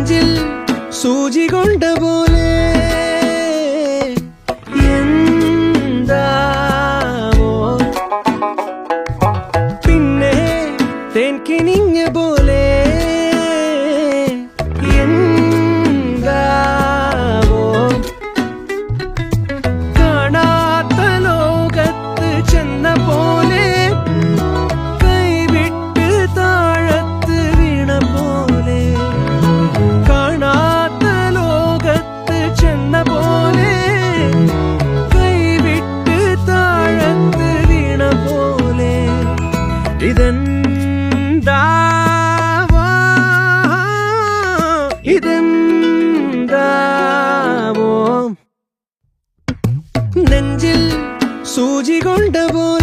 നെഞ്ചിൽ സൂചി കൊണ്ട പോലെ എന്താവോ പിന്നെ തേൻ കിനിഞ്ഞ പോലെ എന്താവോ കാണാത്ത ലോകത്ത് ചെന്ന പോലെ കൈവിട്ട് താഴത്ത് വീണ പോലെ കാണാത്ത ലോകത്ത് ചെന്ന പോലെ കൈവിട്ട് താഴത്ത് വീണ പോലെ ഇതെന്താവോ ഇതെന്താവോ നെഞ്ചിൽ സൂചി കൊണ്ട പോലെ